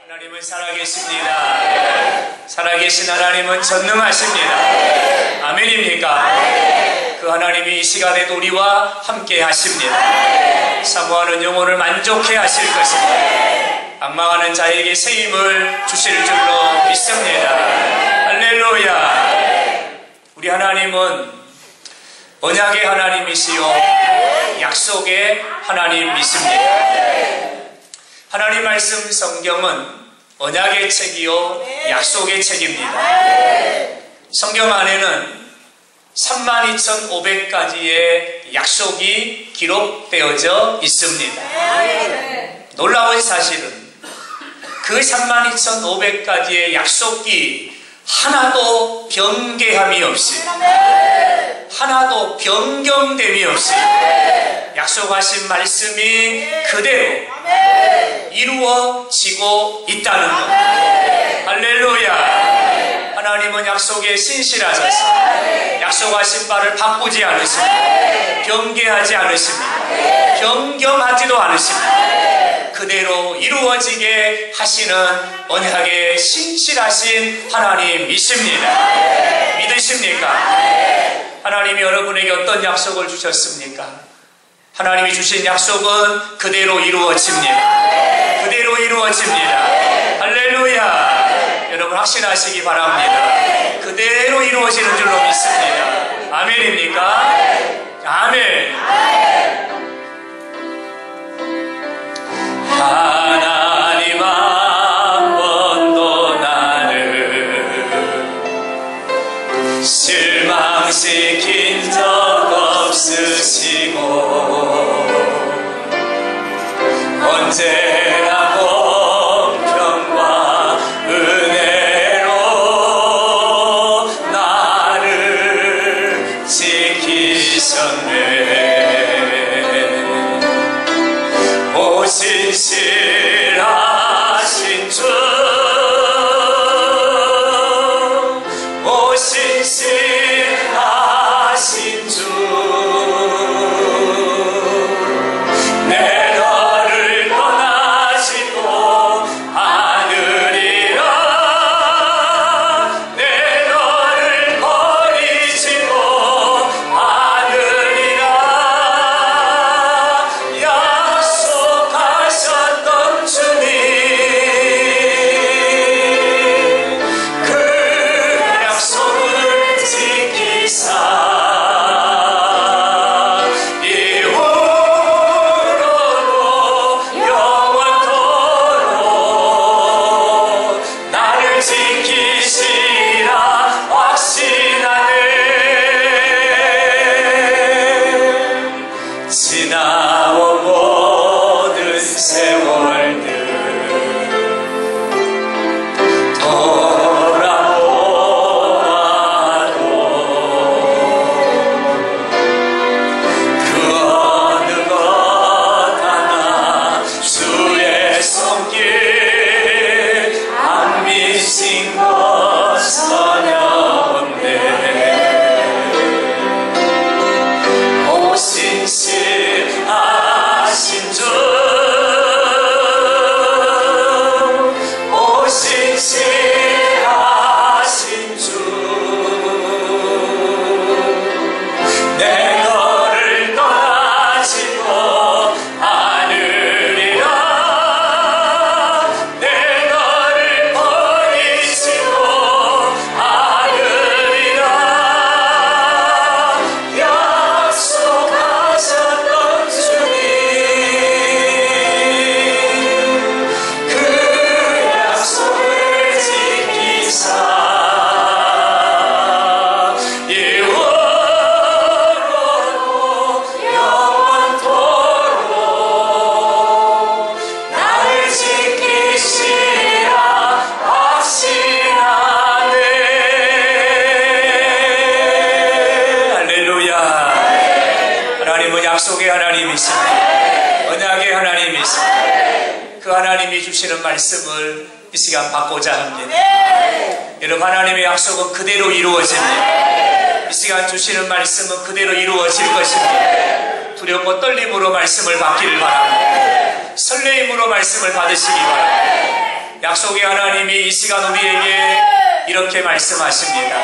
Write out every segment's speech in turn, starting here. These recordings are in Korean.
하나님은 살아계십니다. 살아계신 하나님은 전능하십니다. 아멘입니까? 그 하나님이 이 시간에도 우리와 함께 하십니다. 사모하는 영혼을 만족해 하실 것입니다. 악망하는 자에게 새 힘을 주실 줄로 믿습니다. 할렐루야. 우리 하나님은 언약의 하나님이시요 약속의 하나님이십니다. 하나님 말씀 성경은 언약의 책이요 약속의 책입니다. 성경 안에는 32,500가지의 약속이 기록되어져 있습니다. 놀라운 사실은 그 32,500가지의 약속이 하나도 변개함이 없이, 하나도 변경됨이 없이 약속하신 말씀이 그대로 이루어지고 있다는 것. 할렐루야. 하나님은 약속에 신실하셔서 약속하신 바를 바꾸지 않으십니다. 변개하지 않으십니다. 변경하지도 않으십니다. 그대로 이루어지게 하시는 언약에 신실하신 하나님이십니다. 믿으십니까? 하나님이 여러분에게 어떤 약속을 주셨습니까? 하나님이 주신 약속은 그대로 이루어집니다. 그대로 이루어집니다. 할렐루야. 여러분 확신하시기 바랍니다. 그대로 이루어지는 줄로 믿습니다. 아멘입니까? 아멘. 하나님 한 번도 나를 실망시킨 적 없으시고 언제나 공평과 은혜로 나를 지키셨네. 오 신실하신 주, 오 신실하신 주, 내 너를 떠나시고 하늘이라, 내 너를 버리시고 하늘이라 약속하셨던 주님, 그 약속을 지키사 지나온 모든 세월들 돌아보아도 그 어느 것 하나 주의 손길 안 미친 것 전혀 없네. 오 신실하신 주, 오 신실하신 주, 내 너를 떠나시고 하늘이라, 내 너를 버리시고 하늘이라 약속하셨던 주님, 그 약속을 지키사 영원토록 영원토록 나를 지키시라 확신하네. 할렐루야. 하나님은 약속의 하나님이십니다. 언약의 하나님이십니다. 그 하나님이 주시는 말씀을 이 시간 받고자 합니다. 여러분, 하나님의 약속은 그대로 이루어집니다. 이 시간 주시는 말씀은 그대로 이루어질 것입니다. 두렵고 떨림으로 말씀을 받기를 바랍니다. 설레임으로 말씀을 받으시기 바랍니다. 약속의 하나님이 이 시간 우리에게 이렇게 말씀하십니다.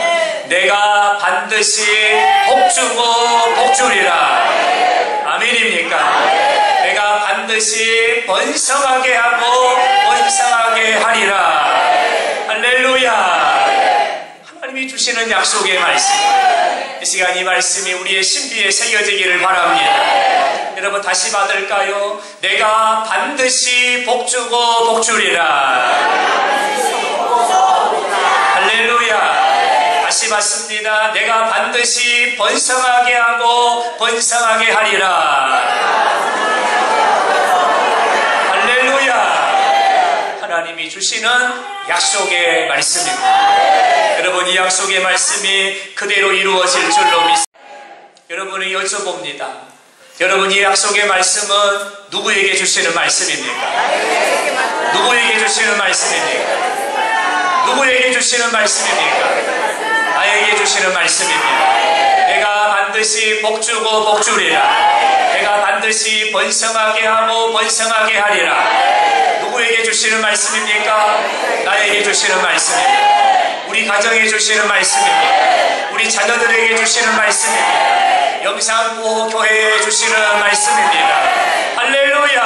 내가 반드시 복주고 복주리라. 아멘입니까? 내가 반드시 번성하게 하고 번성하게 하리라. 할렐루야. 하나님이 주시는 약속의 말씀, 이 시간 이 말씀이 우리의 신비에 새겨지기를 바랍니다. 여러분 다시 받을까요? 내가 반드시 복주고 복주리라. 할렐루야. 다시 받습니다. 내가 반드시 번성하게 하고 번성하게 하리라. 할렐루야. 하나님이 주시는 약속의 말씀입니다. 여러분 이 약속의 말씀이 그대로 이루어질 줄로 믿습니다. 여러분이 여쭤봅니다. 여러분 이 약속의 말씀은 누구에게 주시는 말씀입니까? 누구에게 주시는 말씀입니까? 누구에게 주시는 말씀입니까? 나에게 주시는 말씀입니다. 내가 반드시 복주고 복주리라. 내가 반드시 번성하게 하고 번성하게 하리라. 누구에게 주시는 말씀입니까? 나에게 주시는 말씀입니다. 우리 가정에 주시는 말씀입니다. 우리 자녀들에게 주시는 말씀입니다. 영상보호교회에 주시는 말씀입니다. 할렐루야.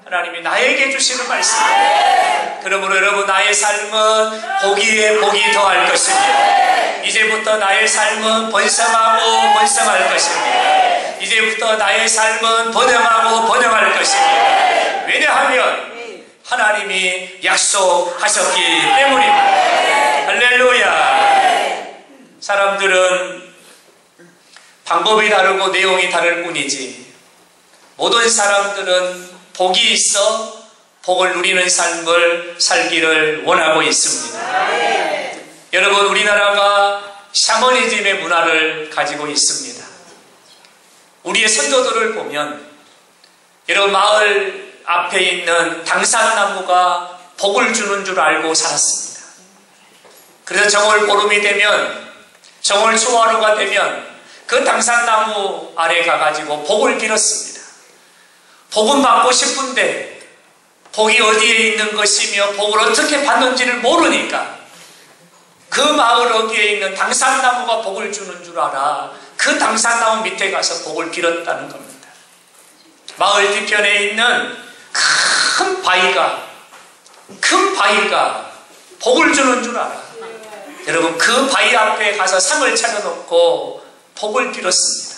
하나님이 나에게 주시는 말씀입니다. 그러므로 여러분 나의 삶은 복이에 복이 더할 것입니다. 이제부터 나의 삶은 번성하고 번성할 것입니다. 이제부터 나의 삶은 번영하고 번영할 것입니다. 왜냐하면 하나님이 약속하셨기 때문입니다. 할렐루야. 사람들은 방법이 다르고 내용이 다를 뿐이지 모든 사람들은 복이 있어 복을 누리는 삶을 살기를 원하고 있습니다. 여러분 우리나라가 샤머니즘의 문화를 가지고 있습니다. 우리의 선조들을 보면 여러분 마을 앞에 있는 당산나무가 복을 주는 줄 알고 살았습니다. 그래서 정월 보름이 되면 정월 초하루가 되면 그 당산나무 아래 가가지고 복을 빌었습니다. 복은 받고 싶은데 복이 어디에 있는 것이며 복을 어떻게 받는지를 모르니까 그 마을 어디에 있는 당산나무가 복을 주는 줄 알아 그 당산나무 밑에 가서 복을 빌었다는 겁니다. 마을 뒤편에 있는 큰 바위가 복을 주는 줄 알아. 여러분 그 바위 앞에 가서 상을 차려놓고 복을 빌었습니다.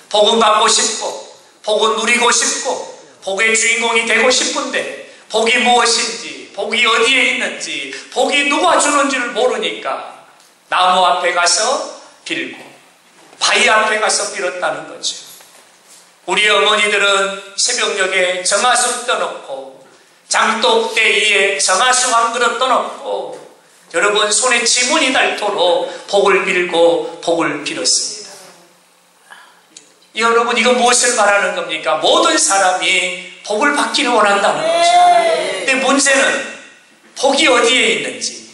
복은 받고 싶고 복은 누리고 싶고 복의 주인공이 되고 싶은데 복이 무엇인지 복이 어디에 있는지 복이 누가 주는지를 모르니까 나무 앞에 가서 빌고 바위 앞에 가서 빌었다는 거죠. 우리 어머니들은 새벽녘에 정화수 떠놓고 장독대 위에 정화수 한 그릇 떠놓고 여러분 손에 지문이 닳도록 복을 빌고 복을 빌었습니다. 여러분 이거 무엇을 말하는 겁니까? 모든 사람이 복을 받기를 원한다는 거죠. 근데 문제는 복이 어디에 있는지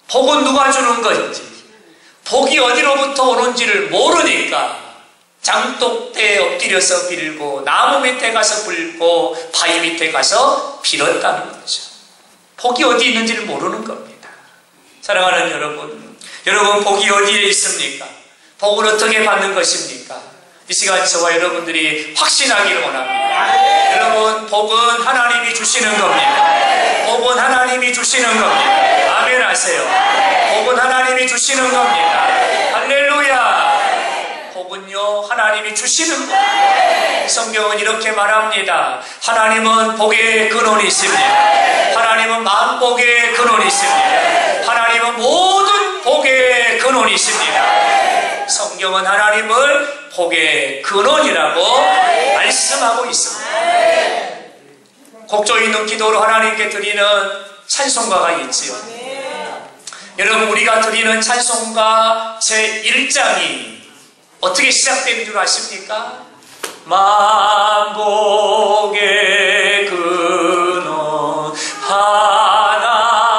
복은 누가 주는 건지 복이 어디로부터 오는지를 모르니까 장독대에 엎드려서 빌고 나무 밑에 가서 빌고 바위 밑에 가서 빌었다는 거죠. 복이 어디 있는지를 모르는 겁니다. 사랑하는 여러분 복이 어디에 있습니까? 복을 어떻게 받는 것입니까? 이 시간 저와 여러분들이 확신하기를 원합니다. 여러분 복은 하나님이 주시는 겁니다. 복은 하나님이 주시는 겁니다. 아멘 하세요. 복은 하나님이 주시는 겁니다. 할렐루야. 복은요 하나님이 주시는 겁니다. 성경은 이렇게 말합니다. 하나님은 복의 근원이십니다. 하나님은 만복의 근원이십니다. 하나님은 모든 복의 근원이십니다. 성경은 하나님을 복의 근원이라고 말씀하고 있습니다. 곡조 있는 기도로 하나님께 드리는 찬송가가 있지요. 여러분 우리가 드리는 찬송가 제1장이 어떻게 시작되는 줄 아십니까? 만복의 근원 하나님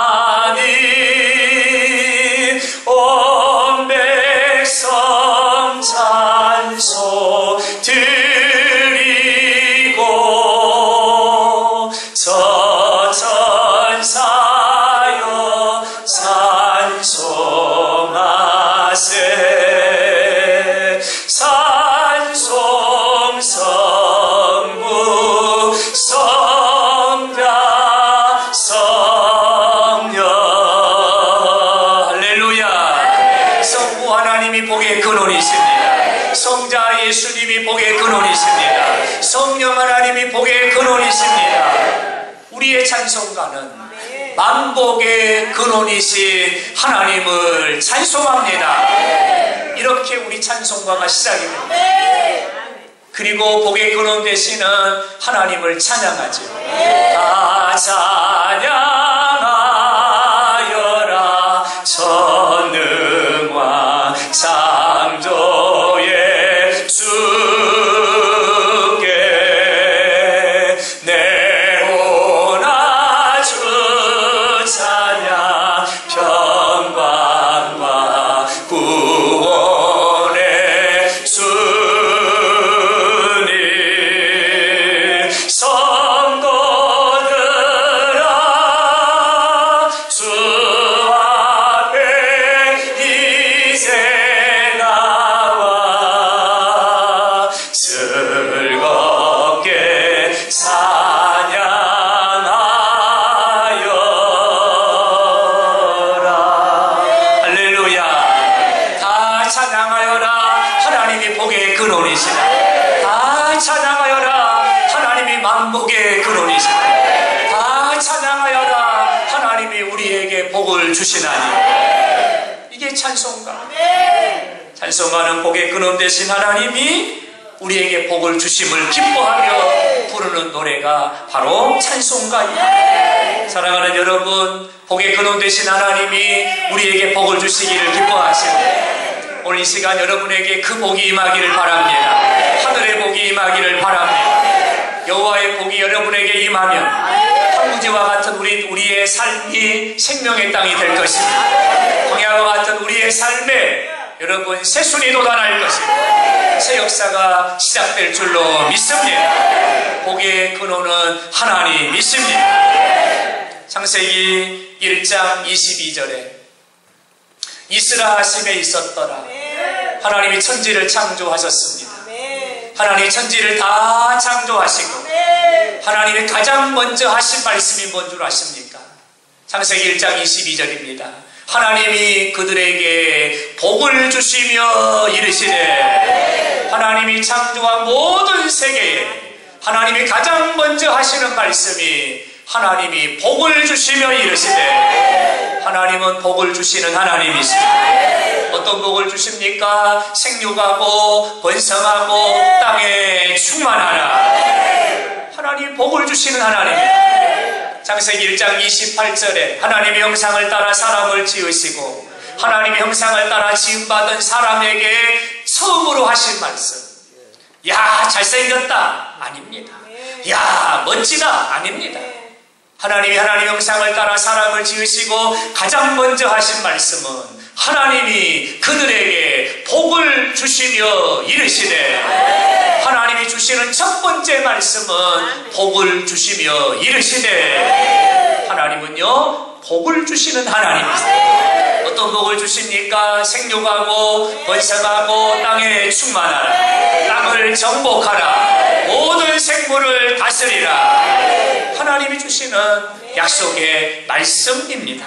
온 백성 찬송 드리고 저저 하나님이 복의 근원이십니다. 우리의 찬송가는 만복의 근원이신 하나님을 찬송합니다. 이렇게 우리 찬송가가 시작이 됩니다. 그리고 복의 근원 되시는 하나님을 찬양하죠. 다 찬양하여라 전능왕 창조의 주께 내오나 주 찬양 평강과 구원의 주님 성도들아 주 앞에 이제 나와 즐겁게 찬양하여라. 할렐루야. 다 찬양하여라. 하나님이 복의 근원이시다. 다 찬양하여라. 하나님이 만복의 근원이시다. 다 찬양하여라. 하나님이 우리에게 복을 주시나니. 이게 찬송가. 찬송가는 복의 근원 되신 하나님이 우리에게 복을 주심을 기뻐하며 부르는 노래가 바로 찬송가입니다. 사랑하는 여러분, 복의 근원 되신 하나님이 우리에게 복을 주시기를 기뻐하시고 오늘 이 시간 여러분에게 그 복이 임하기를 바랍니다. 하늘의 복이 임하기를 바랍니다. 여호와의 복이 여러분에게 임하면 황무지와 같은 우리의 삶이 생명의 땅이 될 것입니다. 광야와 같은 우리의 삶에 여러분 새순이 돋아날 것입니다. 새 역사가 시작될 줄로 믿습니다. 복의 근원은 하나님이십니다. 창세기 1장 22절에 이스라 하심에 있었더라. 하나님이 천지를 창조하셨습니다. 하나님이 천지를 다 창조하시고 하나님이 가장 먼저 하신 말씀이 뭔 줄 아십니까? 창세기 1장 22절입니다. 하나님이 그들에게 복을 주시며 이르시되 하나님이 창조한 모든 세계에 하나님이 가장 먼저 하시는 말씀이 하나님이 복을 주시며 이르시되 하나님은 복을 주시는 하나님이십니다. 어떤 복을 주십니까? 생육하고 번성하고 땅에 충만하라. 하나님 복을 주시는 하나님입니다. 창세기 1장 28절에 하나님의 형상을 따라 사람을 지으시고 하나님의 형상을 따라 지음받은 사람에게 처음으로 하신 말씀. 야 잘생겼다 아닙니다. 야 멋지다 아닙니다. 하나님이 하나님의 형상을 따라 사람을 지으시고 가장 먼저 하신 말씀은 하나님이 그들에게 복을 주시며 이르시되 하나님이 주시는 첫 번째 말씀은 복을 주시며 이르시되 하나님은요 복을 주시는 하나님이세요. 어떤 복을 주십니까? 생육하고 번성하고 땅에 충만하라. 땅을 정복하라. 모든 생물을 다스리라. 하나님이 주시는 약속의 말씀입니다.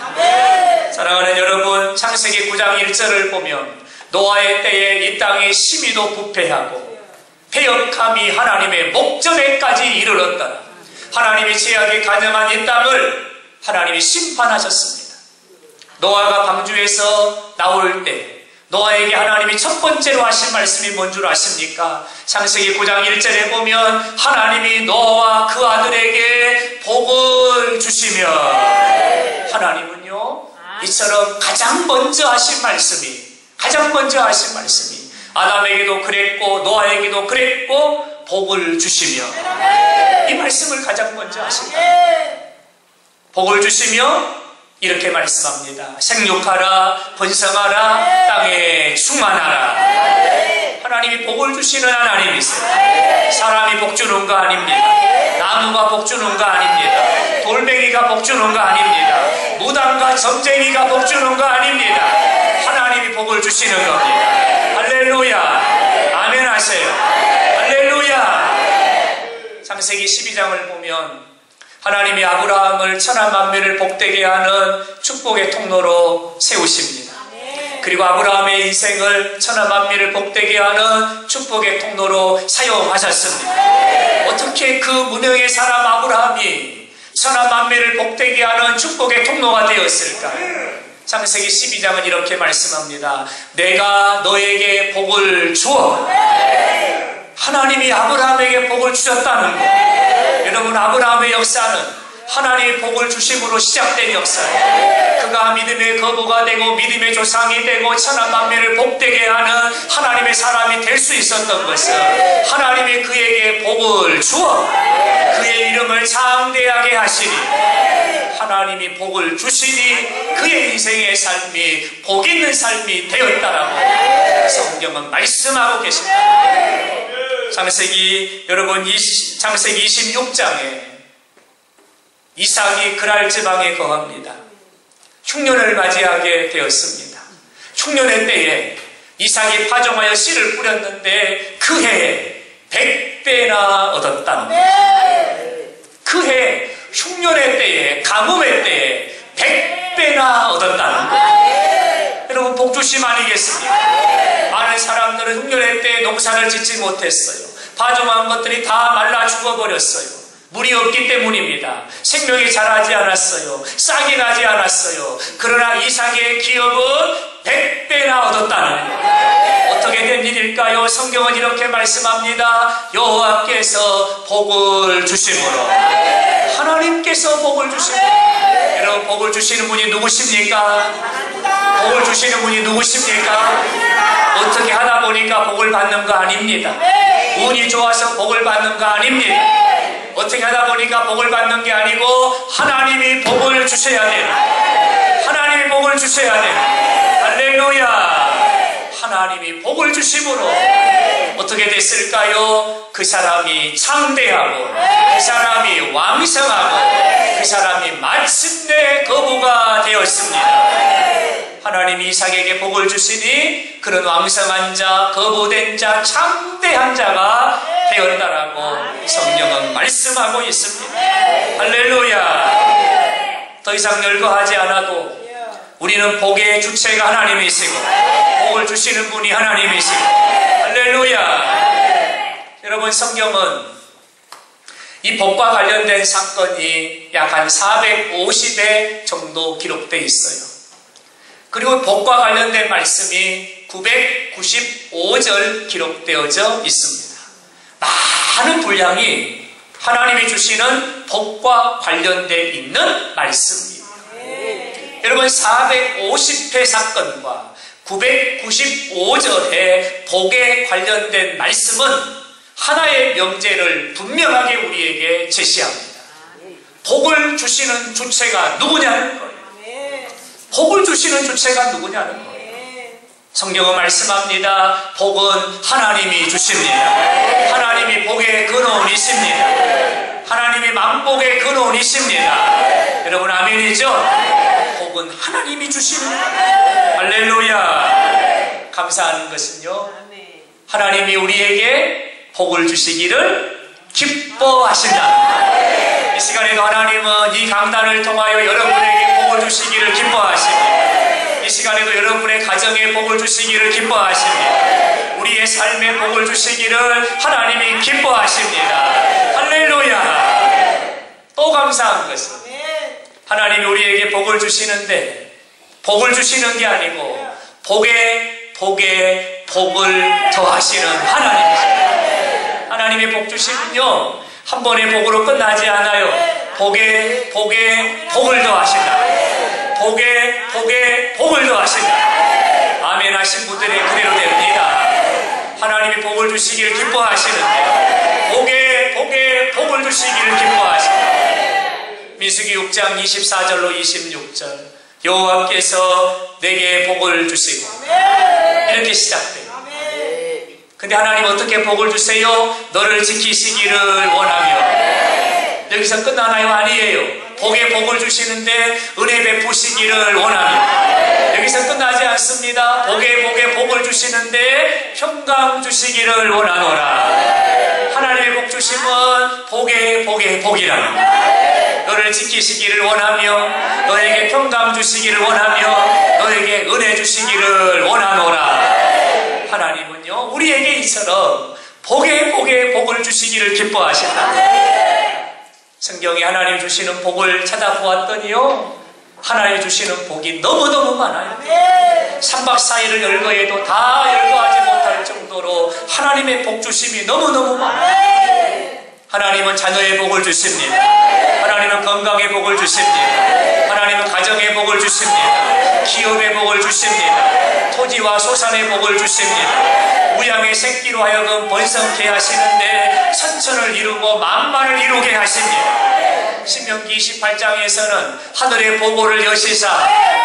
사랑하는 여러분, 창세기 9장 1절을 보면 노아의 때에 이 땅이 심히도 부패하고 패역함이 하나님의 목전에까지 이르렀더라. 하나님이 죄악에 가념한 이 땅을 하나님이 심판하셨습니다. 노아가 방주에서 나올 때 노아에게 하나님이 첫 번째로 하신 말씀이 뭔 줄 아십니까? 창세기 9장 1절에 보면 하나님이 노아와 그 아들에게 복을 주시며 하나님은요 이처럼 가장 먼저 하신 말씀이 아담에게도 그랬고 노아에게도 그랬고 복을 주시며 이 말씀을 가장 먼저 하신다. 복을 주시며 이렇게 말씀합니다. 생육하라, 번성하라, 땅에 충만하라. 하나님이 복을 주시는 하나님이세요. 사람이 복 주는 거 아닙니다. 나무가 복 주는 거 아닙니다. 돌멩이가 복 주는 거 아닙니다. 무당과 점쟁이가 복 주는 거 아닙니다. 하나님이 복을 주시는 겁니다. 할렐루야. 아멘 하세요. 할렐루야. 창세기 12장을 보면 하나님이 아브라함을 천하 만민을 복되게 하는 축복의 통로로 세우십니다. 그리고 아브라함의 인생을 천하만민을 복되게 하는 축복의 통로로 사용하셨습니다. 어떻게 그 무능의 사람 아브라함이 천하만민을 복되게 하는 축복의 통로가 되었을까요? 창세기 12장은 이렇게 말씀합니다. 내가 너에게 복을 주어. 하나님이 아브라함에게 복을 주셨다는 것. 여러분, 아브라함의 역사는 하나님의 복을 주심으로 시작된 역사예요. 그가 믿음의 거부가 되고 믿음의 조상이 되고 천하만민을 복되게 하는 하나님의 사람이 될 수 있었던 것은 하나님이 그에게 복을 주어 그의 이름을 장대하게 하시니 하나님이 복을 주시니 그의 인생의 삶이 복 있는 삶이 되었다라고 성경은 말씀하고 계십니다. 창세기 여러분 창세기 26장에 이삭이 그랄 지방에 거합니다. 흉년을 맞이하게 되었습니다. 흉년의 때에 이삭이 파종하여 씨를 뿌렸는데 그 해에 100배나 얻었다는 거예요. 그 해 흉년의 때에 가뭄의 때에 100배나 얻었다는 거예요. 여러분, 복주심 아니겠습니까? 많은 사람들은 흉년의 때에 농사를 짓지 못했어요. 파종한 것들이 다 말라 죽어버렸어요. 물이 없기 때문입니다. 생명이 자라지 않았어요. 싹이 나지 않았어요. 그러나 이삭의 기업은 100배나 얻었다는 거예요. 어떻게 된 일일까요? 성경은 이렇게 말씀합니다. 여호와께서 복을 주심으로. 하나님께서 복을 주심으로. 여러분, 복을 주시는 분이 누구십니까? 복을 주시는 분이 누구십니까? 어떻게 하다 보니까 복을 받는 거 아닙니다. 운이 좋아서 복을 받는 거 아닙니다. 어떻게 하다 보니까 복을 받는 게 아니고 하나님이 복을 주셔야 되는, 하나님이 복을 주셔야 되는. 할렐루야. 하나님이 복을 주심으로 어떻게 됐을까요? 그 사람이 창대하고 그 사람이 왕성하고 그 사람이 마침내 거부가 되었습니다. 하나님이 이삭에게 복을 주시니 그런 왕성한 자, 거부된 자, 창대한 자가 되었다라고 성경은 말씀하고 있습니다. 할렐루야. 더 이상 열거하지 않아도 우리는 복의 주체가 하나님이시고 복을 주시는 분이 하나님이시고. 할렐루야. 여러분, 성경은 이 복과 관련된 사건이 약 한 450회 정도 기록되어 있어요. 그리고 복과 관련된 말씀이 995절 기록되어져 있습니다. 많은 분량이 하나님이 주시는 복과 관련되어 있는 말씀입니다. 여러분, 450회 사건과 995절의 복에 관련된 말씀은 하나의 명제를 분명하게 우리에게 제시합니다. 복을 주시는 주체가 누구냐는 거예요. 복을 주시는 주체가 누구냐는 거예요. 성경은 말씀합니다. 복은 하나님이 주십니다. 하나님이 복의 근원이십니다. 하나님이 만복의 근원이십니다. 여러분, 아멘이죠? 복은 하나님이 주십니다. 할렐루야. 감사하는 것은요, 하나님이 우리에게 복을 주시기를 기뻐하신다. 이 시간에도 하나님은 이 강단을 통하여 여러분에게 복을 주시기를 기뻐하십니다. 이 시간에도 여러분의 가정에 복을 주시기를 기뻐하십니다. 우리의 삶에 복을 주시기를 하나님이 기뻐하십니다. 할렐루야. 또 감사한 것은 하나님이 우리에게 복을 주시는데 복을 주시는 게 아니고 복에 복을 더하시는 하나님이십니다. 하나님의 복 주시면요, 한 번의 복으로 끝나지 않아요. 복에 복을 더하신다. 복에 복을 더하신다. 아멘 하신 분들이 그대로 됩니다. 하나님이 복을 주시기를 기뻐하시는데 복에 복을 주시기를 기뻐하신다. 민수기 6장 24절로 26절, 여호와께서 내게 복을 주시고, 이렇게 시작돼요. 근데 하나님 어떻게 복을 주세요? 너를 지키시기를 원하며. 여기서 끝나나요? 아니에요. 복에 복을 주시는데 은혜 베푸시기를 원하며. 여기서 끝나지 않습니다. 복에 복을 주시는데 평강 주시기를 원하노라. 하나님의 복 주심은 복에 복이라는 거예요. 너를 지키시기를 원하며 너에게 평강 주시기를 원하며 너에게 은혜 주시기를 원하노라. 하나님은요 우리에게 이처럼 복에 복을 주시기를 기뻐하신다. 성경에 하나님 주시는 복을 찾아보았더니요 하나님 주시는 복이 너무너무 많아요. 3박 4일을 열거해도 다 열거하지 못할 정도로 하나님의 복 주심이 너무너무 많아요. 하나님은 자녀의 복을 주십니다. 하나님은 건강의 복을 주십니다. 하나님은 가정의 복을 주십니다. 기업의 복을 주십니다. 토지와 소산의 복을 주십니다. 우양의 새끼로 하여금 번성케 하시는데 천천을 이루고 만만을 이루게 하십니다. 신명기 28장에서는 하늘의 보고를 여시사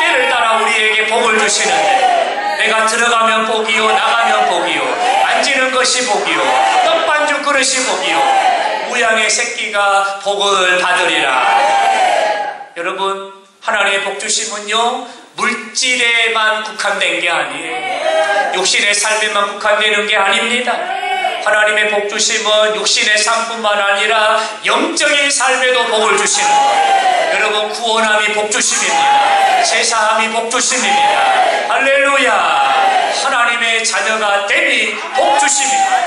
때를 따라 우리에게 복을 주시는데 내가 들어가면 복이요 나가면 복이요 앉는 것이 복이요 떡반죽 그릇이 복이요 우양의 새끼가 복을 받으리라. 여러분 하나님의 복 주심은요 물질에만 국한된 게 아니에요. 육신의 삶에만 국한되는 게 아닙니다. 하나님의 복 주심은 육신의 삶뿐만 아니라 영적인 삶에도 복을 주시는 거예요. 여러분 구원함이 복 주심입니다. 제사함이 복 주심입니다. 할렐루야. 하나님의 자녀가 됨이 복 주심입니다.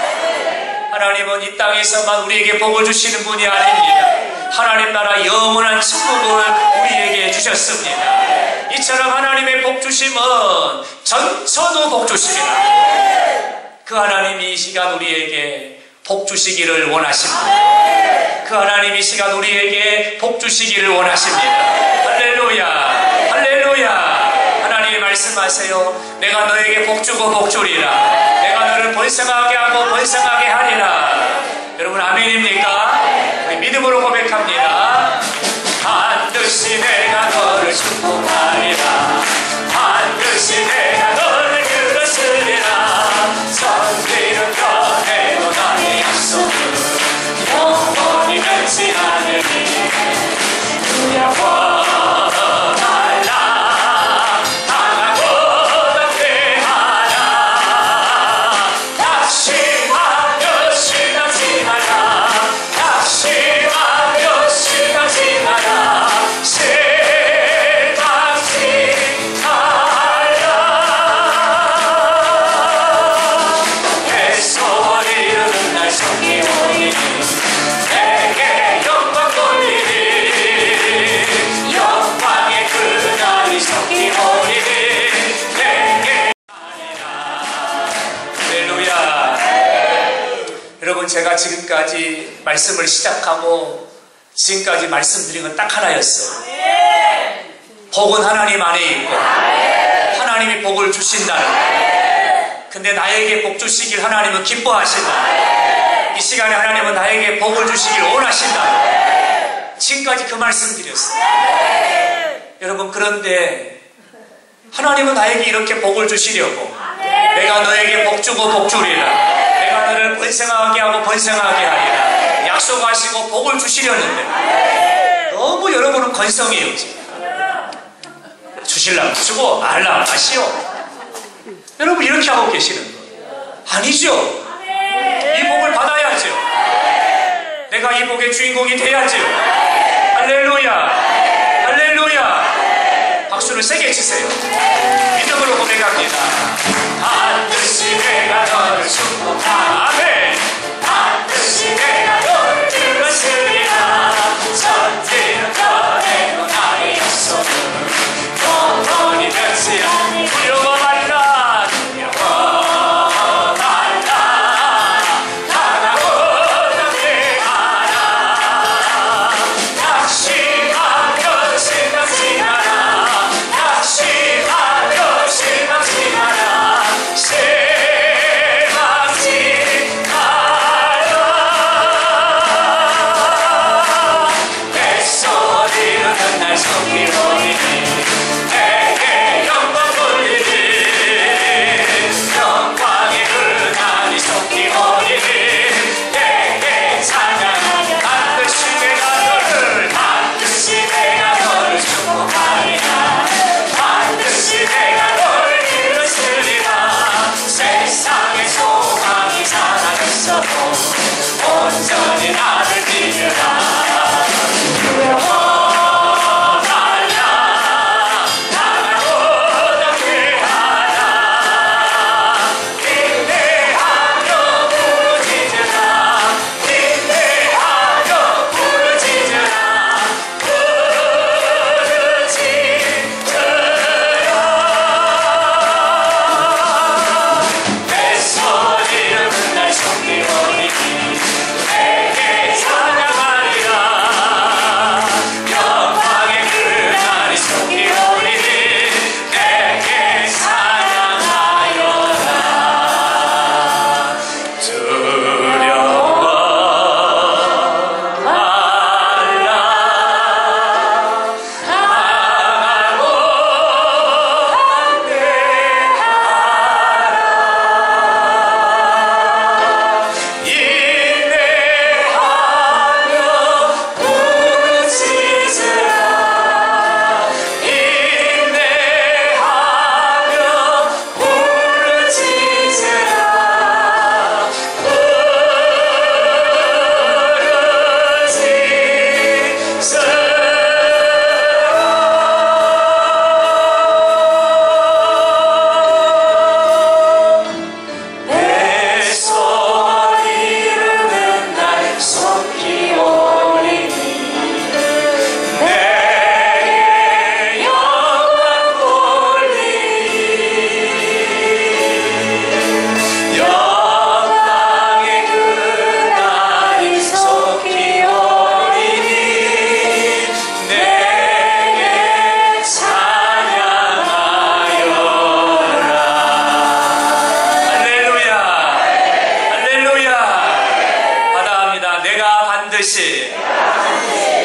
하나님은 이 땅에서만 우리에게 복을 주시는 분이 아닙니다. 하나님 나라 영원한 천국을 우리에게 주셨습니다. 이처럼 하나님의 복 주심은 전처도 복 주십니다. 그 하나님이 이 시간 우리에게 복 주시기를 원하십니다. 그 하나님이 이 시간 우리에게 복 주시기를 원하십니다. 할렐루야. 할렐루야. 하나님이 말씀하세요. 내가 너에게 복 주고 복 주리라. 내가 너를 번성하게 하고 번성하게 하리라. 여러분 아멘입니까? 우리 믿음으로 고백합니다. 반드시 내가 너를 축복하리라. 반드시 내가 너를 들었으리라. 천지는 변해도 나의 약속은 영원히 변치 않으니 두려워 제가 지금까지 말씀을 시작하고 지금까지 말씀드린 건 딱 하나였어요. 복은 하나님 안에 있고 하나님이 복을 주신다는 거예요. 근데 나에게 복 주시길 하나님은 기뻐하신다. 이 시간에 하나님은 나에게 복을 주시길 원하신다. 지금까지 그 말씀 드렸어요. 여러분 그런데 하나님은 나에게 이렇게 복을 주시려고 내가 너에게 복 주고 복 주리라. 내가 너를 번성하게 하고 번성하게 하리라. 약속하시고 복을 주시려는데 너무 여러분은 건성이에요. 주실라면 주고 말라면 마시오. 여러분 이렇게 하고 계시는 거예요. 아니죠. 이 복을 받아야죠. 내가 이 복의 주인공이 돼야죠. 할렐루야. 할렐루야. 박수를 세게 치세요. 믿음으로 고백합니다. 반드시 내가 너를 축복하리라. 아멘. 반드시 내가 너를 들었으리라. 천지는 변해도 나의 약속은 영원히 변치 않으니 두려워 말라. 두려워 말라. 나가고 담대하라. 낙심하며 실망치 마라. 낙심하며 실망치 마라. 실망치 마라.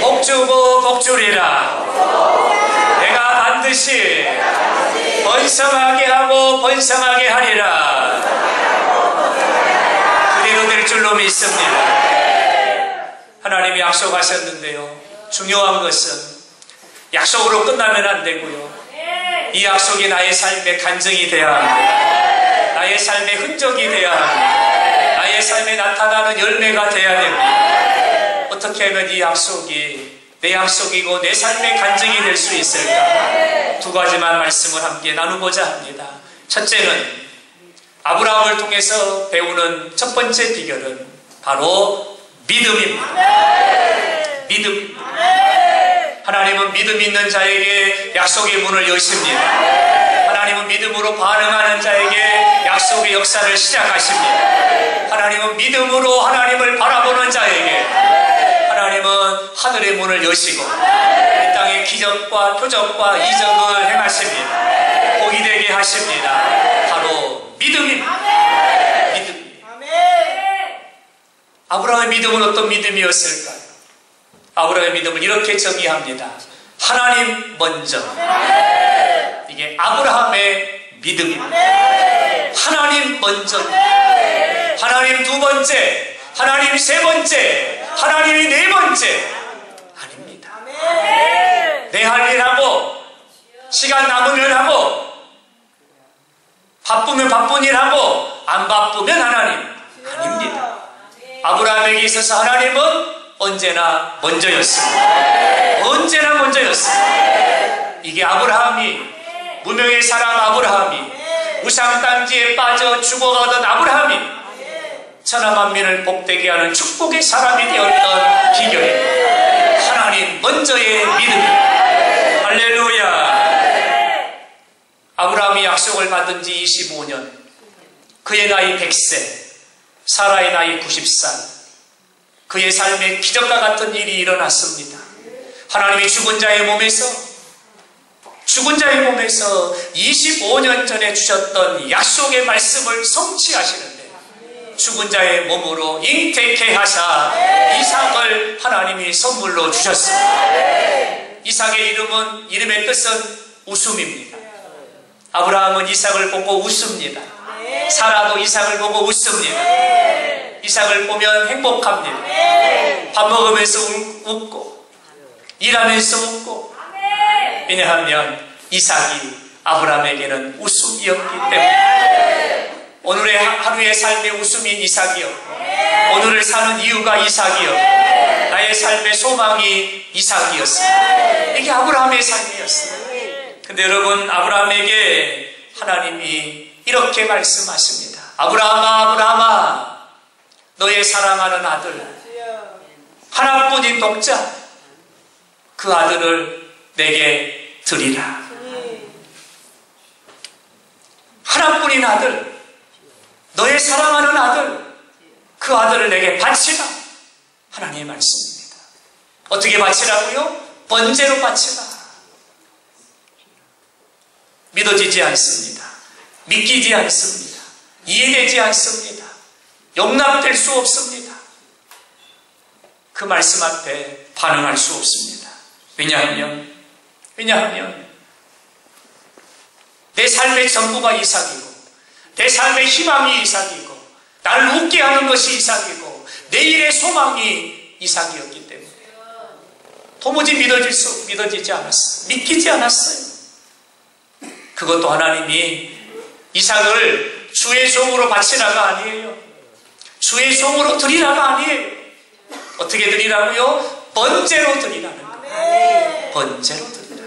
복주고 복주리라. 내가 반드시 번성하게 하고 번성하게 하리라. 그대로 될 줄로 믿습니다. 하나님이 약속하셨는데요, 중요한 것은 약속으로 끝나면 안 되고요, 이 약속이 나의 삶의 간증이 되어야 합니다. 나의 삶의 흔적이 되어야 합니다. 나의 삶에 나타나는 열매가 되어야 됩니다. 어떻게 하면 이 약속이 내 약속이고 내 삶의 간증이 될 수 있을까? 두 가지만 말씀을 함께 나누고자 합니다. 첫째는 아브라함을 통해서 배우는 첫 번째 비결은 바로 믿음입니다. 믿음. 하나님은 믿음 있는 자에게 약속의 문을 여십니다. 하나님은 믿음으로 반응하는 자에게 약속의 역사를 시작하십니다. 하나님은 믿음으로 하나님을 바라보는 자에게 하나님은 하늘의 문을 여시고 이 땅의 기적과 표적과 이적을 행하십니다. 복이 되게 하십니다. 바로 믿음입니다. 믿음. 아브라함의 믿음은 어떤 믿음이었을까요? 아브라함의 믿음을 이렇게 정의합니다. 하나님 먼저. 이게 아브라함의 믿음입니다. 하나님 먼저. 하나님 두 번째. 하나님 세 번째. 하나님이 네 번째. 아닙니다. 내 할 일 하고 시간 남은 일 하고 바쁘면 바쁜 일 하고 안 바쁘면 하나님. 아닙니다. 아브라함에게 있어서 하나님은 언제나 먼저였습니다. 언제나 먼저였습니다. 이게 아브라함이, 무명의 사람 아브라함이, 우상 땅지에 빠져 죽어가던 아브라함이 천하만민을 복되게 하는 축복의 사람이 되었던 비결입니다. 하나님 먼저의 믿음입니다. 할렐루야. 아브라함이 약속을 받은 지 25년, 그의 나이 100세, 사라의 나이 90살, 그의 삶에 기적과 같은 일이 일어났습니다. 하나님이 죽은 자의 몸에서 25년 전에 주셨던 약속의 말씀을 성취하시는데 죽은 자의 몸으로 잉태케 하사 이삭을 하나님이 선물로 주셨습니다. 이삭의 이름의 뜻은 웃음입니다. 아브라함은 이삭을 보고 웃습니다. 사라도 이삭을 보고 웃습니다. 이삭을 보면 행복합니다. 밥 먹으면서 웃고 일하면서 웃고. 왜냐하면 이삭이 아브라함에게는 웃음이었기 때문에. 오늘의 하루의 삶의 웃음인 이삭이었고, 오늘을 사는 이유가 이삭이었고, 나의 삶의 소망이 이삭이었습니다. 이게 아브라함의 삶이었습니다. 근데 여러분, 아브라함에게 하나님이 이렇게 말씀하십니다. 아브라함아, 아브라함아, 너의 사랑하는 아들, 하나뿐인 독자, 그 아들을 내게 드리라. 하나뿐인 아들, 너의 사랑하는 아들, 그 아들을 내게 바치라. 하나님의 말씀입니다. 어떻게 바치라고요? 번제로 바치라. 믿어지지 않습니다. 믿기지 않습니다. 이해되지 않습니다. 용납될 수 없습니다. 그 말씀 앞에 반응할 수 없습니다. 왜냐하면 내 삶의 전부가 이삭이고, 내 삶의 희망이 이삭이고, 나를 웃게 하는 것이 이삭이고, 내일의 소망이 이삭이었기 때문에 도무지 믿어지지 않았어요. 믿기지 않았어요. 그것도 하나님이 이삭을 주의 종으로 바치라가 아니에요. 주의 종으로 드리라가 아니에요. 어떻게 드리라고요? 번제로 드리라는 거예요. 번제로 드리라.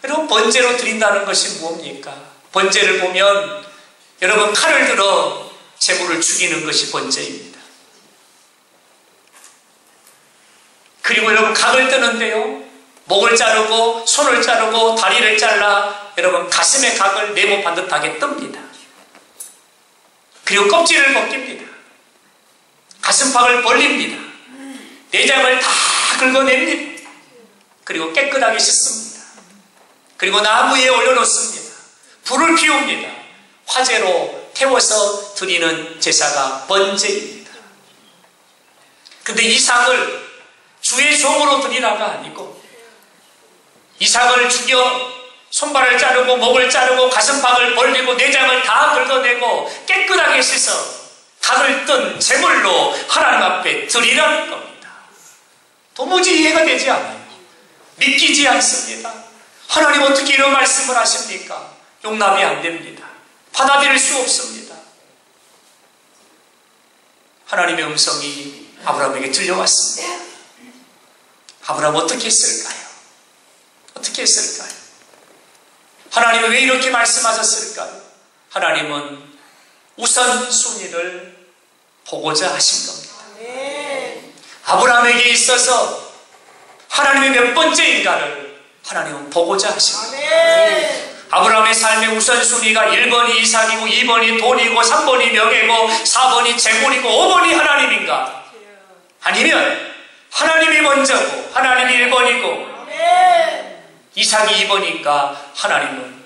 여러분, 번제로 드린다는 것이 뭡니까? 번제를 보면 여러분, 칼을 들어 제물을 죽이는 것이 번제입니다. 그리고 여러분, 각을 뜨는데요, 목을 자르고 손을 자르고 다리를 잘라 여러분 가슴에 각을 네모 반듯하게 뜹니다. 그리고 껍질을 벗깁니다. 가슴팍을 벌립니다. 내장을 다 긁어냅니다. 그리고 깨끗하게 씻습니다. 그리고 나무 위에 올려놓습니다. 불을 피웁니다. 화재로 태워서 드리는 제사가 번제입니다. 근데 이삭을 주의 송으로 드리라가 아니고 이삭을 죽여 손발을 자르고 목을 자르고 가슴팍을 벌리고 내장을 다 긁어내고 깨끗하게 씻어 각을 뜬 제물로 하나님 앞에 드리라는 겁니다. 도무지 이해가 되지 않아요. 믿기지 않습니다. 하나님 어떻게 이런 말씀을 하십니까? 용납이 안 됩니다. 받아들일 수 없습니다. 하나님의 음성이 아브라함에게 들려왔습니다. 아브라함 어떻게 했을까요? 어떻게 했을까요? 하나님은 왜 이렇게 말씀하셨을까요? 하나님은 우선순위를 보고자 하신 겁니다. 아브라함에게 있어서 하나님의 몇 번째인가를 하나님은 보고자 하신 겁니다. 아브라함의 삶의 우선순위가 1번이 이삭이고 2번이 돈이고 3번이 명예고 4번이 재물이고 5번이 하나님인가? 아니면 하나님이 먼저고 하나님이 1번이고 이삭이 2번이니까 하나님은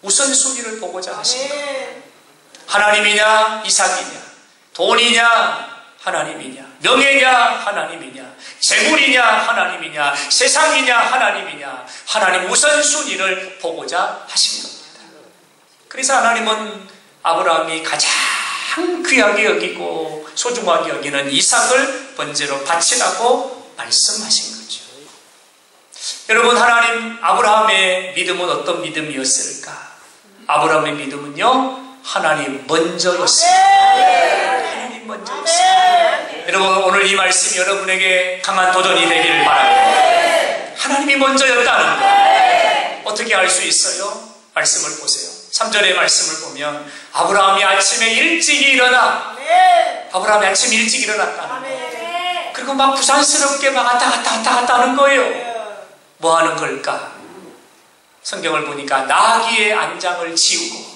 우선순위를 보고자 하신 겁니다. 하나님이냐 이삭이냐, 돈이냐 하나님이냐, 명예냐 하나님이냐, 재물이냐 하나님이냐, 세상이냐 하나님이냐, 하나님 우선순위를 보고자 하신 겁니다. 그래서 하나님은 아브라함이 가장 귀하게 여기고 소중하게 여기는 이삭을 번제로 바치라고 말씀하신 거죠. 여러분, 하나님 아브라함의 믿음은 어떤 믿음이었을까? 아브라함의 믿음은요, 하나님 먼저였습니다. 하나님 먼저였습니다. 여러분, 오늘 이 말씀이 여러분에게 강한 도전이 되기를 바랍니다. 하나님이 먼저였다는 거 어떻게 알 수 있어요? 말씀을 보세요. 3절의 말씀을 보면 아브라함이 아침에 일찍 일어나, 아브라함이 아침에 일찍 일어났다는 거예요. 그리고 막 부산스럽게 막 왔다 갔다 하는 거예요. 뭐 하는 걸까? 성경을 보니까 나귀의 안장을 지우고,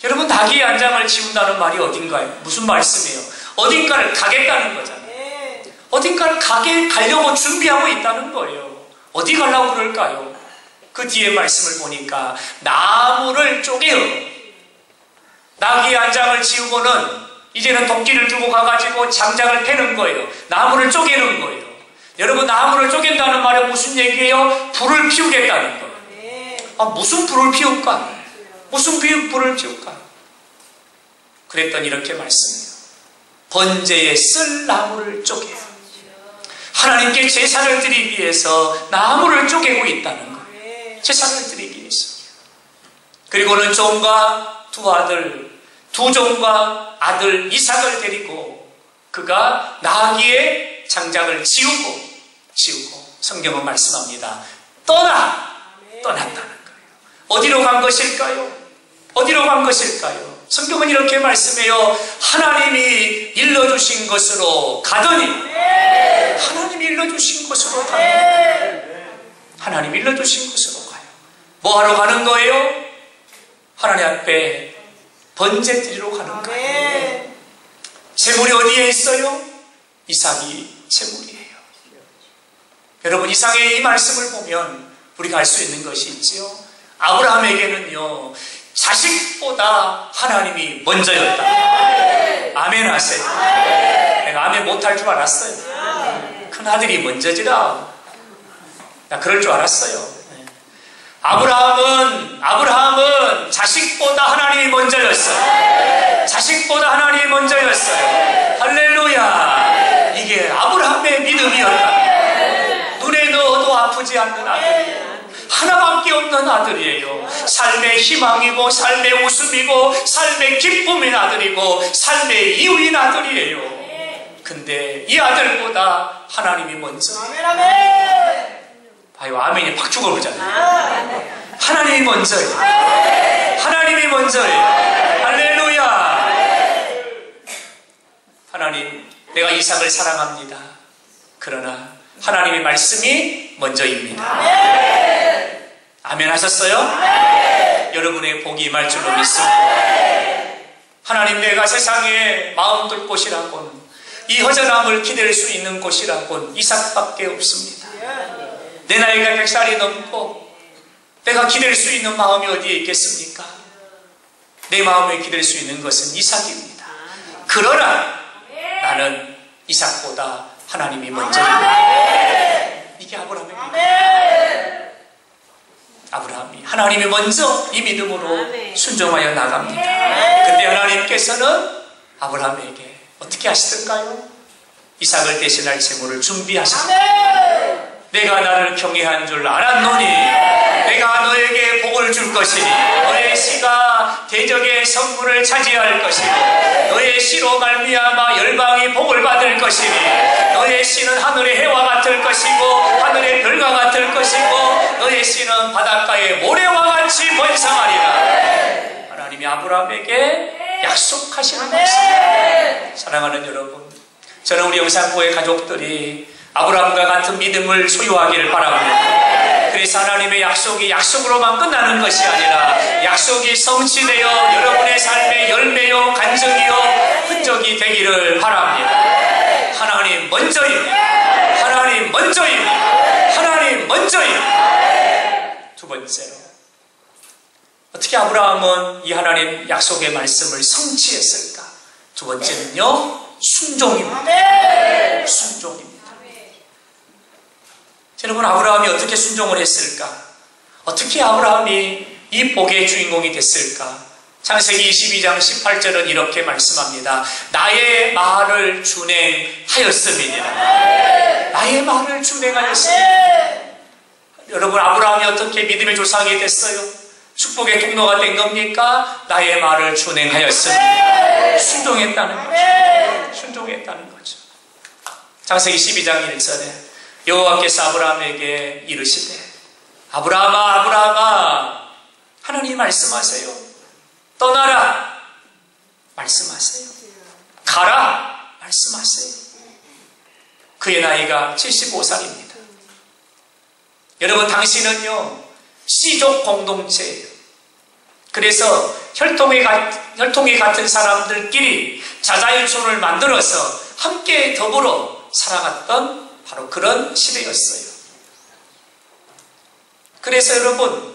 여러분, 나귀의 안장을 지운다는 말이 어딘가요? 무슨 말씀이에요? 어딘가를 가겠다는 거잖아요. 어딘가를 가려고 준비하고 있다는 거예요. 어디 가려고 그럴까요? 그 뒤에 말씀을 보니까 나무를 쪼개요. 나귀의 안장을 지우고는 이제는 도끼를 들고 가가지고 장작을 패는 거예요. 나무를 쪼개는 거예요. 여러분, 나무를 쪼갠다는 말은 무슨 얘기예요? 불을 피우겠다는 거예요. 아, 무슨 불을 피울까? 무슨 불을 피울까? 그랬더니 이렇게 말씀해요. 번제에 쓸 나무를 쪼개요. 하나님께 제사를 드리기 위해서 나무를 쪼개고 있다는 거예요. 제사를 드리기 위해서. 그리고는 종과 두 종과 아들 이삭을 데리고 그가 나귀의 장작을 지우고 성경은 말씀합니다. 떠났다는 거예요. 어디로 간 것일까요? 어디로 간 것일까요? 성경은 이렇게 말씀해요. 하나님이 일러주신 것으로 가더니, 하나님이 일러주신 것으로 가요. 하나님이 일러주신 것으로 가요. 뭐하러 가는 거예요? 하나님 앞에 번제 드리러 가는 거예요. 재물이 어디에 있어요? 이삭이 재물이에요. 여러분, 이삭의 이 말씀을 보면 우리가 알 수 있는 것이 있지요. 아브라함에게는요, 자식보다 하나님이 먼저였다. 아멘 하세요. 내가 아멘 못할 줄 알았어요. 큰 아들이 먼저지라. 나 그럴 줄 알았어요. 아브라함은 자식보다 하나님이 먼저였어요. 자식보다 하나님이 먼저였어요. 할렐루야. 이게 아브라함의 믿음이었다. 눈에 넣어도 아프지 않는 아들이에요. 하나밖에 없는 아들이에요. 삶의 희망이고 삶의 웃음이고 삶의 기쁨인 아들이고 삶의 이유인 아들이에요. 근데 이 아들보다 하나님이 먼저. 아유, 아멘이 팍 죽어버리잖아요. 하나님이 먼저예요. 하나님이 먼저예요. 할렐루야. 하나님, 내가 이삭을 사랑합니다. 그러나 하나님의 말씀이 먼저입니다. 아멘 하셨어요? 여러분의 복이 임할 줄로 믿습니다. 하나님, 내가 세상에 마음 둘 곳이라곤, 이 허전함을 기댈 수 있는 곳이라곤 이삭밖에 없습니다. 내 나이가 100살이 넘고 내가 기댈 수 있는 마음이 어디에 있겠습니까? 내 마음에 기댈 수 있는 것은 이삭입니다. 그러나 나는 이삭보다 하나님이 먼저입니다. 하나님이 먼저 이 믿음으로 순종하여 나갑니다. 그때 하나님께서는 아브라함에게 어떻게 하시던가요? 이삭을 대신할 제물을 준비하셨습니다. 내가 나를 경외한 줄 알았노니 내가 너에게 복을 줄 것이니 너의 씨가 대적의 성문을 차지할 것이고 너의 씨로 말미암아 열방이 복을 받을 것이니 너의 씨는 하늘의 해와 같을 것이고 하늘의 별과 같을 것이고 너의 씨는 바닷가의 모래와 같이 번성하리라. 하나님이 아브라함에게 약속하시는 말씀입니다. 사랑하는 여러분, 저는 우리 영산교회 가족들이 아브라함과 같은 믿음을 소유하기를 바랍니다. 그래서 하나님의 약속이 약속으로만 끝나는 것이 아니라 약속이 성취되어 여러분의 삶의 열매요 간증이요 흔적이 되기를 바랍니다. 하나님 먼저입니다. 하나님 먼저입니다. 하나님 먼저입니다. 두 번째로, 어떻게 아브라함은 이 하나님 약속의 말씀을 성취했을까? 두 번째는요, 순종입니다. 순종입니다. 여러분, 아브라함이 어떻게 순종을 했을까? 어떻게 아브라함이 이 복의 주인공이 됐을까? 창세기 22장 18절은 이렇게 말씀합니다. 나의 말을 준행하였음이니라. 나의 말을 준행하였습니다. 여러분, 아브라함이 어떻게 믿음의 조상이 됐어요? 축복의 통로가 된 겁니까? 나의 말을 준행하였습니다. 순종했다는 거죠. 순종했다는 거죠. 창세기 12장 1절에 여호와께서 아브라함에게 이르시되 아브라함아 아브라함아 하나님 말씀하세요. 떠나라 말씀하세요. 가라 말씀하세요. 그의 나이가 75살입니다. 여러분, 당신은요 씨족 공동체예요. 그래서 혈통이 같은 사람들끼리 자자연손을 만들어서 함께 더불어 살아갔던 바로 그런 시대였어요. 그래서 여러분,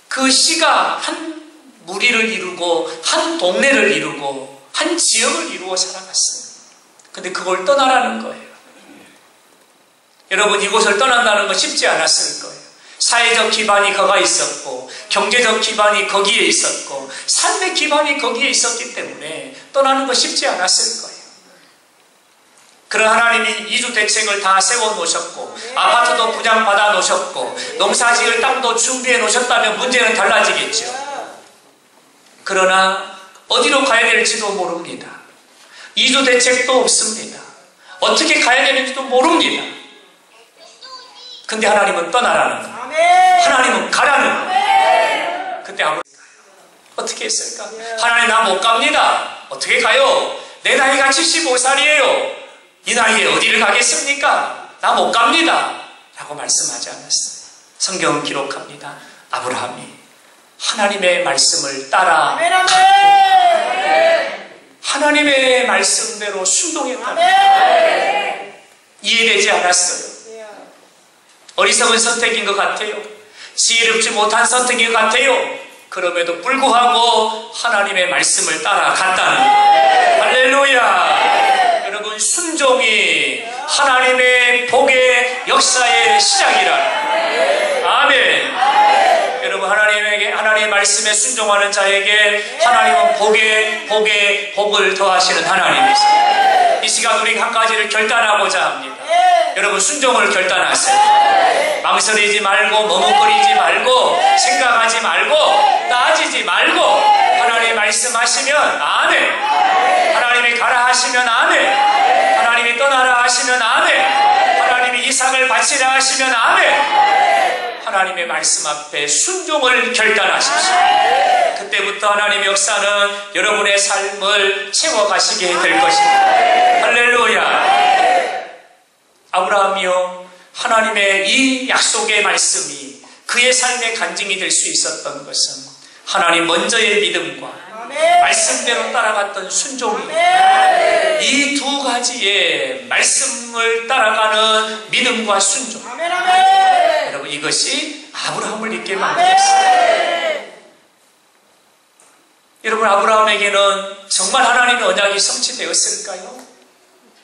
그 씨가 한 무리를 이루고 한 동네를 이루고 한 지역을 이루어 살아갔어요. 근데 그걸 떠나라는 거예요. 여러분, 이곳을 떠난다는 건 쉽지 않았을 거예요. 사회적 기반이 거가 있었고 경제적 기반이 거기에 있었고 삶의 기반이 거기에 있었기 때문에 떠나는 건 쉽지 않았을 거예요. 그런 하나님이 이주 대책을 다 세워놓으셨고 아파트도 분양받아 놓으셨고 농사지을 땅도 준비해 놓으셨다면 문제는 달라지겠죠. 그러나 어디로 가야 될지도 모릅니다. 이주 대책도 없습니다. 어떻게 가야 되는지도 모릅니다. 근데 하나님은 떠나라는 거예요. 하나님은 가라는 거예요. 그때 어떻게 했을까? 하나님, 나 못 갑니다. 어떻게 가요? 내 나이가 75살이에요. 이 나이에 어디를 가겠습니까? 나 못 갑니다. 라고 말씀하지 않았어요. 성경은 기록합니다. 아브라함이 하나님의 말씀을 따라 하나님의 말씀대로 순종했다. 이해되지 않았어요. 어리석은 선택인 것 같아요. 지혜롭지 못한 선택인 것 같아요. 그럼에도 불구하고 하나님의 말씀을 따라갔다는 거예요. 할렐루야. 여러분, 순종이 하나님의 복의 역사의 시작이라. 아멘. 여러분, 하나님의 말씀에 순종하는 자에게 하나님은 복을 더하시는 하나님이세요. 이 시간 우리 한 가지를 결단하고자 합니다. 여러분, 순종을 결단하세요. 망설이지 말고 머뭇거리지 말고 생각하지 말고 따지지 말고 하나님 말씀하시면 아멘. 하나님이 가라 하시면 아멘. 하나님이 떠나라 하시면 아멘. 하나님이 이삭을 바치라 하시면 아멘. 하나님의 말씀 앞에 순종을 결단하십시오. 그때부터 하나님의 역사는 여러분의 삶을 채워가시게 될 것입니다. 할렐루야. 아브라함이요, 하나님의 이 약속의 말씀이 그의 삶의 간증이 될 수 있었던 것은 하나님 먼저의 믿음과 말씀대로 따라갔던 순종입니다. 이 두 가지의 말씀을 따라가는 믿음과 순종, 여러분, 이것이 아브라함을 있게 만들었어요. 여러분, 아브라함에게는 정말 하나님의 언약이 성취되었을까요?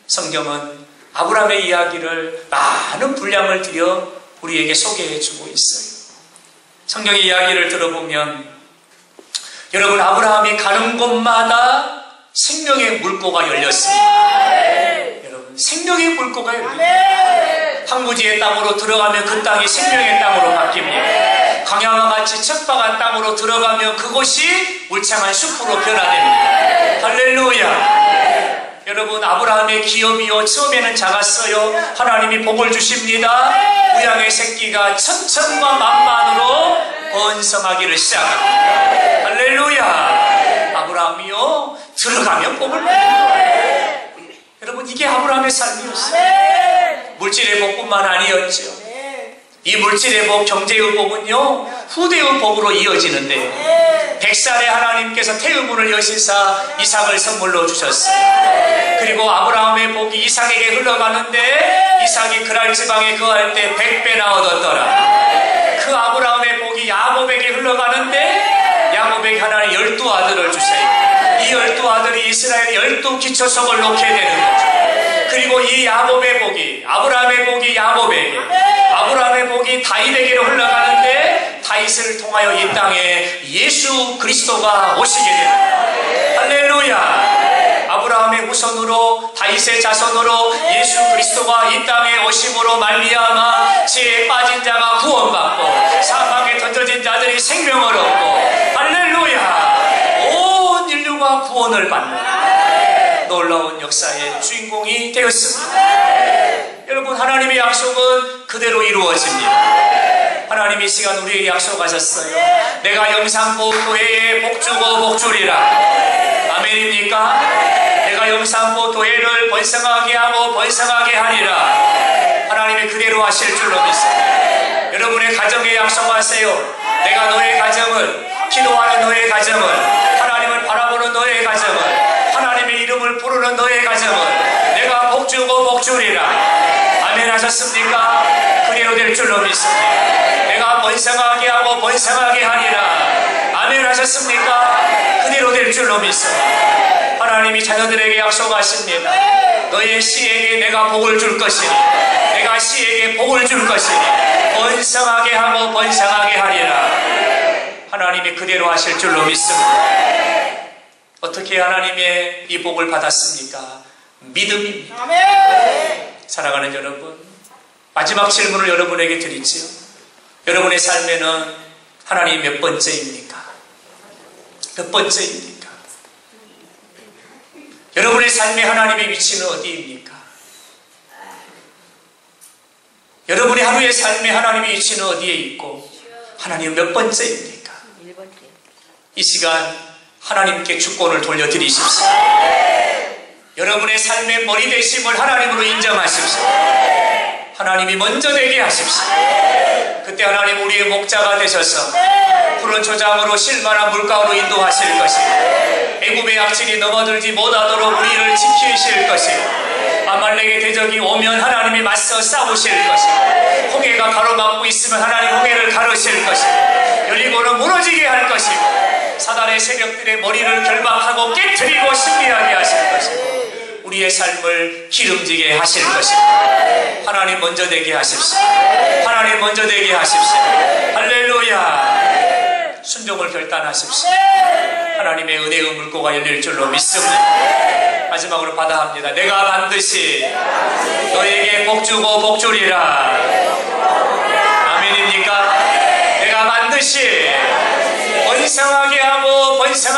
성경은 아브라함의 이야기를 많은 분량을 들여 우리에게 소개해 주고 있어요. 성경의 이야기를 들어보면 여러분, 아브라함이 가는 곳마다 생명의 물고가 열렸습니다. 여러분, 생명의 물고가 열립니다. 황무지의 땅으로 들어가면 그 땅이 생명의 땅으로 바뀝니다. 광야와 같이 척박한 땅으로 들어가면 그곳이 울창한 숲으로 변화됩니다. 할렐루야. 여러분, 아브라함의 기업이요, 처음에는 작았어요. 하나님이 복을 주십니다. 우양의 새끼가 천천과 만만으로 번성하기를 시작합니다. 할렐루야. 아브라함이요, 들어가면 복을 받습니다. 여러분, 이게 아브라함의 삶이었어요. 물질의 복뿐만 아니었죠. 이 물질의 복, 경제의 복은요, 후대의 복으로 이어지는데요. 100살에 하나님께서 태의문을 여시사 이삭을 선물로 주셨어요. 그리고 아브라함의 복이 이삭에게 흘러가는데 이삭이 그랄 지방에 거할 때 100배나 얻었더라. 그 아브라함의 복이 야곱에게 흘러가는데 야곱에게 하나님 12아들을 주세요. 이 12아들이 이스라엘 12기초석을 놓게 되는 거죠. 그리고 이 야곱의 복이, 아브라함의 복이 야곱에게, 아브라함의 복이 다윗에게로 흘러가는데 다윗을 통하여 이 땅에 예수 그리스도가 오시게 됩니다. 할렐루야. 아브라함의 후손으로, 다윗의 자손으로 예수 그리스도가 이 땅에 오심으로 말미암아 지혜에 빠진 자가 구원받고 사망에 던져진 자들이 생명을 얻고, 할렐루야, 온 인류가 구원을 받는 놀라운 역사의 주인공이 되었습니다. 여러분, 하나님의 약속은 그대로 이루어집니다. 하나님이 이 시간 우리에게 약속하셨어요. 내가 영산포 교회에 복주고 복주리라. 아멘입니까? 내가 영산포 교회를 번성하게 하고 번성하게 하리라. 하나님이 그대로 하실 줄로 믿습니다. 여러분의 가정에 약속하세요. 내가 너의 가정을, 기도하는 너의 가정을, 하나님을 바라보는 너의 가정을, 하나님의 이름을 부르는 너의 가정을 내가 복주고 복주리라. 아멘 하셨습니까? 그대로 될 줄로 믿습니다. 내가 번성하게 하고 번성하게 하리라. 아멘 하셨습니까? 그대로 될 줄로 믿습니다. 하나님이 자녀들에게 약속하십니다. 너의 씨에게 내가 복을 줄 것이니, 내가 씨에게 복을 줄 것이니 번성하게 하고 번성하게 하리라. 하나님이 그대로 하실 줄로 믿습니다. 어떻게 하나님의 이 복을 받았습니까? 믿음입니다. 사랑하는 여러분, 마지막 질문을 여러분에게 드리지요. 여러분의 삶에는 하나님이 몇 번째입니까? 몇 번째입니까? 여러분의 삶에 하나님의 위치는 어디입니까? 여러분의 하루의 삶에 하나님의 위치는 어디에 있고 하나님 몇 번째입니까? 이 시간 하나님께 주권을 돌려드리십시오. 여러분의 삶의 머리 되심을 하나님으로 인정하십시오. 하나님이 먼저 되게 하십시오. 그때 하나님 우리의 목자가 되셔서 푸른 초장으로 실만한 물가로 인도하실 것이고, 애굽의 악질이 넘어들지 못하도록 우리를 지키실 것이고, 아말렉의 대적이 오면 하나님이 맞서 싸우실 것이고, 홍해가 가로막고 있으면 하나님 홍해를 가르실 것이고, 여리고는 무너지게 할 것이고, 사단의 세력들의 머리를 결박하고 깨트리고 승리하게 하실 것이고, 우리의 삶을 기름지게 하실 것입니다. 하나님 먼저 되게 하십시오. 하나님 먼저 되게 하십시오. 할렐루야. 순종을 결단하십시오. 하나님의 은혜의 물고가 열릴 줄로 믿습니다. 마지막으로 받아합니다. 내가 반드시 너에게 복주고 복주리라. 아멘입니까? 내가 반드시 번성하게 하고 번성하게